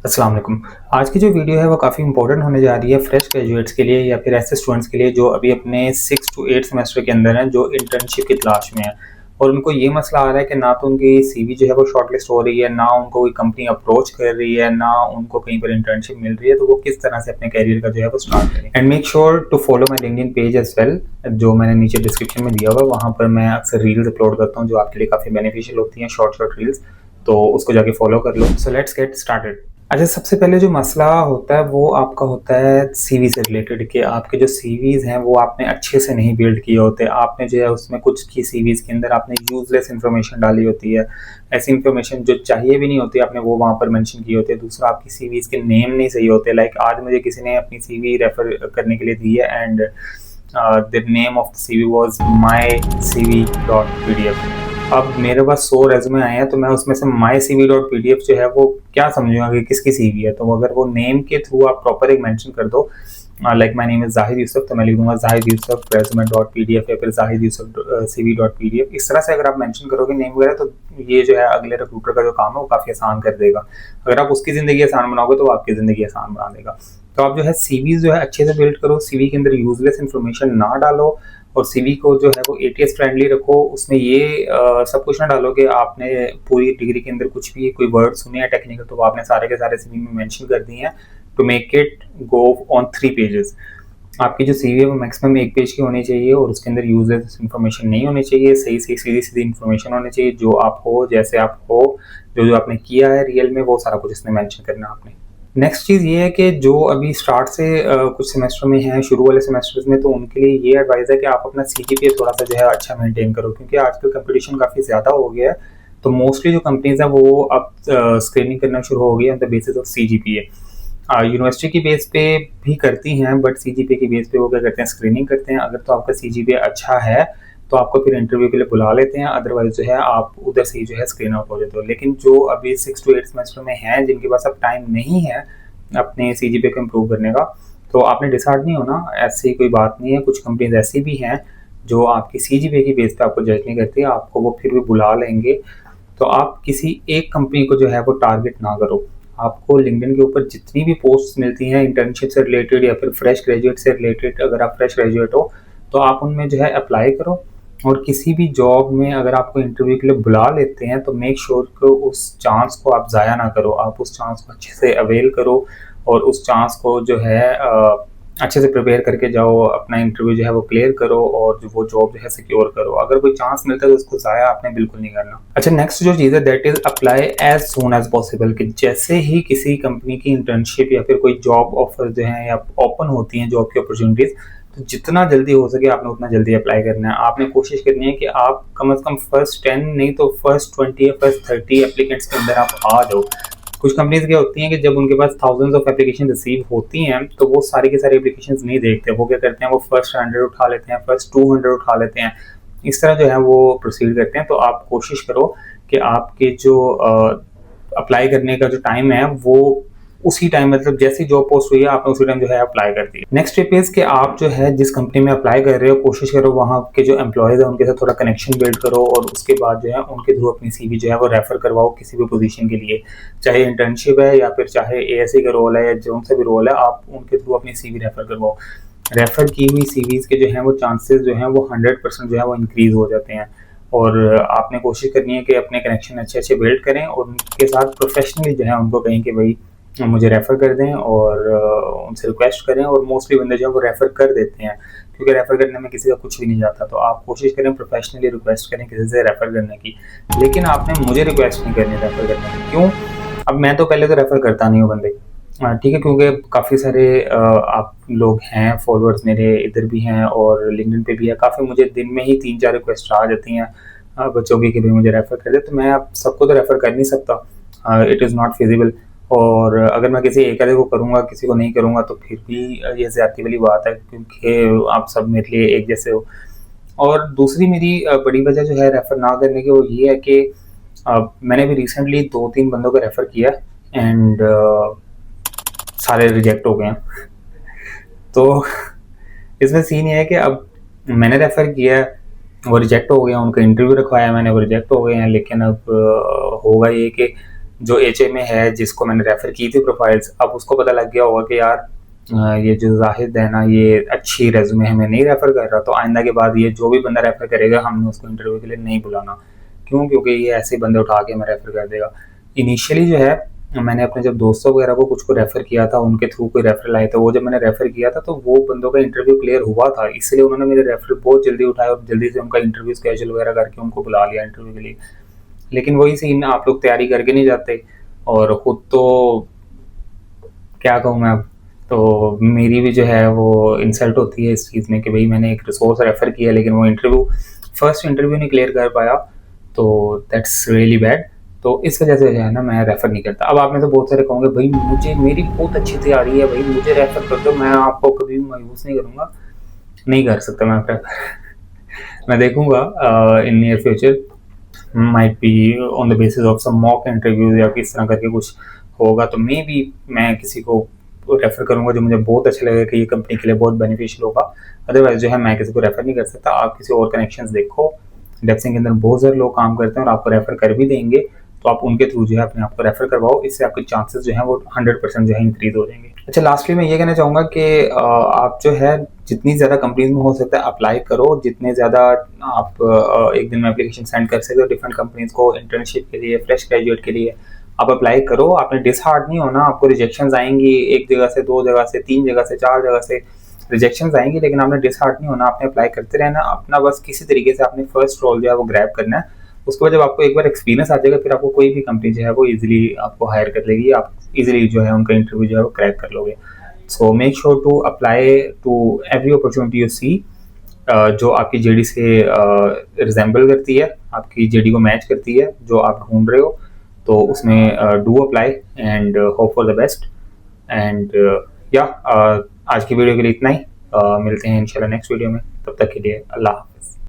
अस्सलाम वालेकुम। आज की जो वीडियो है वो काफ़ी इंपॉर्टेंट होने जा रही है फ्रेश ग्रेजुएट्स के लिए या फिर ऐसे स्टूडेंट्स के लिए जो अभी अपने 6 टू 8 सेमेस्टर के अंदर हैं, जो इंटर्नशिप की तलाश में हैं और उनको ये मसला आ रहा है कि ना तो उनकी सीवी जो है वो शॉर्टलिस्ट हो रही है, ना उनको कोई कंपनी अप्रोच कर रही है, ना उनको कहीं पर इंटर्नशिप मिल रही है, तो वो किस तरह से अपने करियर का जो है वो स्टार्ट करें। And make sure to follow my LinkedIn page as well, जो मैंने नीचे डिस्क्रिप्शन में दिया हुआ है। वहाँ पर मैं अक्सर रील्स अपलोड करता हूँ जो आपके लिए काफ़ी बेनिफिशियल होती हैं, शॉर्ट शॉर्ट रील्स, तो उसको जाके फॉलो कर लो। So let's get started. अच्छा, सबसे पहले जो मसला होता है वो आपका होता है सीवी से रिलेटेड, कि आपके जो सीवीज़ हैं वो आपने अच्छे से नहीं बिल्ड किए होते। आपने जो है उसमें कुछ की सीवीज़ के अंदर आपने यूज़लेस इन्फॉर्मेशन डाली होती है, ऐसी इन्फॉर्मेशन जो चाहिए भी नहीं होती आपने वो वहाँ पर मेंशन की होती है। दूसरा, आपकी सीवीज़ के नेम नहीं सही होते। लाइक आज मुझे किसी ने अपनी सीवी रेफ़र करने के लिए दी है and the name of the CV was mycv.pdf। अब मेरे पास 100 रेज़्यूमे आए हैं, तो मैं उसमें से mycv.pdf जो है वो क्या समझूंगा कि किसकी सीवी है। तो अगर वो नेम के थ्रू आप प्रॉपर एक मेंशन कर दो, like my name is Zahid Yusuf, तो मैं लिख दूंगा जाहिद यूसुफ resume.pdf या फिर जाहिद यूसुफ cv.pdf। इस तरह से अगर आप मेंशन करोगे नेम वगैरह, तो ये जो है अगले रिक्रूटर का जो काम है वो काफ़ी आसान कर देगा। अगर आप उसकी ज़िंदगी आसान बनाओगे तो वो आपकी ज़िंदगी आसान बना देगा। तो आप जो है सीवीज जो है अच्छे से बिल्ड करो, सीवी के अंदर यूजलेस इन्फॉर्मेशन ना डालो और सीवी को जो है वो एटीएस फ्रेंडली रखो। उसमें ये सब कुछ ना डालो कि आपने पूरी डिग्री के अंदर कुछ भी कोई वर्ड सुने हैं टेक्निकल, तो वो आपने सारे के सारे सीवी में मेंशन कर दिए हैं to make it go on 3 pages. आपकी जो सीवी है वो मैक्सिमम 1 पेज की होनी चाहिए और उसके अंदर यूजलेस इन्फॉर्मेशन नहीं होनी चाहिए। सही सही सीधी सीधी इन्फॉर्मेशन होनी चाहिए, जो आप हो, जैसे आप हो, जो जो आपने किया है रियल में, वो सारा कुछ इसमें मेंशन करना आपने। नेक्स्ट चीज़ ये है कि जो अभी स्टार्ट से कुछ सेमेस्टर में हैं, शुरू वाले सेमेस्टर्स में, तो उनके लिए ये एडवाइस है कि आप अपना सीजीपीए थोड़ा सा जो है अच्छा मेंटेन करो, क्योंकि आजकल कंपटीशन काफ़ी ज़्यादा हो गया है। तो मोस्टली जो कंपनीज हैं वो अब स्क्रीनिंग करना शुरू हो गई है on the basis of CGPA. University की बेस पे भी करती हैं, बट सीजीपीए की बेस पे वो क्या करते हैं, स्क्रीनिंग करते हैं। अगर तो आपका सीजीपीए अच्छा है तो आपको फिर इंटरव्यू के लिए बुला लेते हैं, अदरवाइज जो है आप उधर से ही जो है स्क्रीन आउट हो जाते हो। लेकिन जो अभी 6 टू 8 सेमेस्टर में हैं, जिनके पास अब टाइम नहीं है अपने सीजीपीए को इम्प्रूव करने का, तो आपने डिसहार्ड नहीं होना। ऐसी कोई बात नहीं है, कुछ कंपनीज ऐसी भी हैं जो आपकी सीजीपीए की बेस पे आपको जज नहीं करती, आपको वो फिर भी बुला लेंगे। तो आप किसी एक कंपनी को जो है वो टारगेट ना करो। आपको लिंक्डइन के ऊपर जितनी भी पोस्ट मिलती हैं इंटर्नशिप से रिलेटेड या फिर फ्रेश ग्रेजुएट से रिलेटेड, अगर आप फ्रेश ग्रेजुएट हो तो आप उनमें जो है अप्लाई करो। और किसी भी जॉब में अगर आपको इंटरव्यू के लिए बुला लेते हैं तो मेक श्योर कि उस चांस को आप ज़ाया ना करो, आप उस चांस को अच्छे से अवेल करो और उस चांस को जो है अच्छे से प्रिपेयर करके जाओ, अपना इंटरव्यू जो है वो क्लियर करो और जो वो जॉब जो है सिक्योर करो। अगर कोई चांस मिलता है तो उसको ज़ाया आपने बिल्कुल नहीं करना। अच्छा, नेक्स्ट जो चीज़ है that is apply as soon as possible, कि जैसे ही किसी कंपनी की इंटर्नशिप या फिर कोई जॉब ऑफर जो है या ओपन होती हैं जॉब की अपॉर्चुनिटीज़, तो जितना जल्दी हो सके आपने उतना जल्दी अप्लाई करना है। आपने कोशिश करनी है कि आप कम से कम फर्स्ट 10 नहीं तो फर्स्ट 20 या फर्स्ट 30 एप्लीकेंट्स के अंदर आप आ जाओ। कुछ कंपनीज क्या होती हैं कि जब उनके पास थाउजेंड्स ऑफ एप्लीकेशन रिसीव होती हैं तो वो सारी की सारी एप्लीकेशंस नहीं देखते। वो क्या करते हैं, वो फर्स्ट 100 उठा लेते हैं, फर्स्ट 200 उठा लेते हैं, इस तरह जो है वो प्रोसीड करते हैं। तो आप कोशिश करो कि आपके जो अप्लाई करने का जो टाइम है वो उसी टाइम, मतलब जैसी जॉब पोस्ट हुई है आपने उसी टाइम जो है अप्लाई कर दिया। नेक्स्ट स्टेप इज कि आप जो है जिस कंपनी में अप्लाई कर रहे हो, कोशिश करो वहाँ के जो एम्प्लॉयज है उनके साथ थोड़ा कनेक्शन बिल्ड करो और उसके बाद जो है उनके थ्रू अपनी सीवी जो है वो रेफर करवाओ किसी भी पोजीशन के लिए, चाहे इंटर्नशिप है या फिर चाहे एएससी का रोल है या जो सा भी रोल है, आप उनके थ्रू अपनी सीवी रेफर करवाओ। रेफर की हुई सीवीज के जो है वो चांसेस जो है वो 100% जो है वो इंक्रीज हो जाते हैं। और आपने कोशिश करनी है कि अपने कनेक्शन अच्छे अच्छे बिल्ड करें और उनके साथ प्रोफेशनली जो है उनको कहें कि भाई मुझे रेफ़र कर दें और उनसे रिक्वेस्ट करें। और मोस्टली बंदे जो है वो रेफ़र कर देते हैं, क्योंकि रेफ़र करने में किसी का कुछ भी नहीं जाता। तो आप कोशिश करें प्रोफेशनली रिक्वेस्ट करें किसी से रेफ़र करने की, लेकिन आपने मुझे रिक्वेस्ट नहीं करनी रेफ़र करने की। क्यों? अब मैं तो पहले तो रेफ़र करता नहीं हूँ बंदे, ठीक है, क्योंकि काफ़ी सारे आप लोग हैं, फॉलोअर्स मेरे इधर भी हैं और लिंक्डइन पे भी है। काफ़ी मुझे दिन में ही 3-4 रिक्वेस्ट आ जाती हैं बच्चों की कि भाई मुझे रेफ़र कर दे। तो मैं अब सबको तो रेफ़र कर नहीं सकता, इट इज़ नॉट फिजिबल। और अगर मैं किसी एक आधे को करूँगा, किसी को नहीं करूँगा, तो फिर भी ये ज़्यादती वाली बात है, क्योंकि आप सब मेरे लिए एक जैसे हो। और दूसरी मेरी बड़ी वजह जो है रेफ़र ना करने की, वो ये है कि मैंने भी रिसेंटली 2-3 बंदों को रेफ़र किया एंड सारे रिजेक्ट हो गए हैं। तो इसमें सीन ये है कि अब मैंने रेफ़र किया, वो रिजेक्ट हो गया, उनका इंटरव्यू रखवाया मैंने, वो रिजेक्ट हो गए हैं। लेकिन अब होगा ये कि जो HA में है, जिसको मैंने रेफ़र की थी प्रोफाइल्स, अब उसको पता लग गया होगा कि यार ये जो जाहिद है ना, ये अच्छी रेज़्यूमे हमें नहीं रेफ़र कर रहा, तो आइंदा के बाद ये जो भी बंदा रेफ़र करेगा हमने उसको इंटरव्यू के लिए नहीं बुलाना। क्यों? क्योंकि ये ऐसे बंदे उठा के हमें रेफ़र कर देगा। इनिशियली जो है मैंने अपने जब दोस्तों वगैरह को कुछ को रेफ़र किया था, उनके थ्रू कोई रेफ़रल आए थे, वो जब मैंने रेफ़र किया था तो वो बंदों का इंटरव्यू क्लियर हुआ था, इसलिए उन्होंने मेरे रेफ़रल बहुत जल्दी उठाया और जल्दी से उनका इंटरव्यू स्केड्यूल वगैरह करके उनको बुला लिया इंटरव्यू के लिए। लेकिन वही सीन, आप लोग तैयारी करके नहीं जाते और खुद तो क्या कहूँ मैं अब, तो मेरी भी जो है वो इंसल्ट होती है इस चीज़ में कि भाई मैंने एक रिसोर्स रेफ़र किया लेकिन वो फर्स्ट इंटरव्यू नहीं क्लियर कर पाया, तो दैट्स रियली बैड। तो इस वजह से जो है ना मैं रेफ़र नहीं करता। अब आप में से बहुत सारे कहोगे भाई मुझे मेरी बहुत अच्छी तैयारी है, भाई मुझे रेफ़र कर दो, मैं आपको कभी मायूस नहीं करूँगा। नहीं कर सकता मैं रेफ़र। मैं देखूँगा in near future, might be on the basis of some mock interviews या किस तरह करके कुछ होगा, तो मे बी मैं किसी को रेफर करूंगा जो मुझे बहुत अच्छा लगेगा कि ये कंपनी के लिए बहुत बेनिफिशियल होगा। अदरवाइज जो है मैं किसी को रेफर नहीं कर सकता। आप किसी और कनेक्शंस देखो, डेप्सिंग के अंदर बहुत सारे लोग काम करते हैं और आपको रेफर कर भी देंगे, तो आप उनके थ्रू जो है अपने आप को रेफर करवाओ, इससे आपके चांसेस जो है वो 100% जो है इंक्रीज हो जाएंगे। अच्छा, लास्टली मैं ये कहना चाहूँगा कि आप जो है जितनी ज़्यादा कंपनीज में हो सकता है अप्लाई करो, जितने ज़्यादा आप एक दिन में एप्लीकेशन सेंड कर सकते हो डिफरेंट कंपनीज को, इंटर्नशिप के लिए, फ्रेश ग्रेजुएट के लिए आप अप्लाई करो। आपने डिसहार्ड नहीं होना, आपको रिजेक्शंस आएंगी, एक जगह से, दो जगह से, तीन जगह से, चार जगह से रिजेक्शंस आएंगी, लेकिन आपने डिसहार्ड नहीं होना, आपने अप्लाई करते रहना अपना, बस किसी तरीके से आपने फर्स्ट रोल जो है वो ग्रैब करना है। उसके बाद जब आपको एक बार एक्सपीरियंस आ जाएगा, फिर आपको कोई भी कंपनी जो है वो इजीली आपको हायर कर लेगी, आप इजीली जो है उनका इंटरव्यू जो है वो क्रैक कर लोगे। So make sure to apply to every opportunity you see जो आपकी जेडी से रिजेंबल करती है, आपकी जेडी को मैच करती है जो आप ढूंढ रहे हो, तो उसमें do apply and hope for the best. And या आज की वीडियो के लिए इतना ही। मिलते हैं इंशाल्लाह नेक्स्ट वीडियो में, तब तक के लिए अल्लाह हाफ़िज़।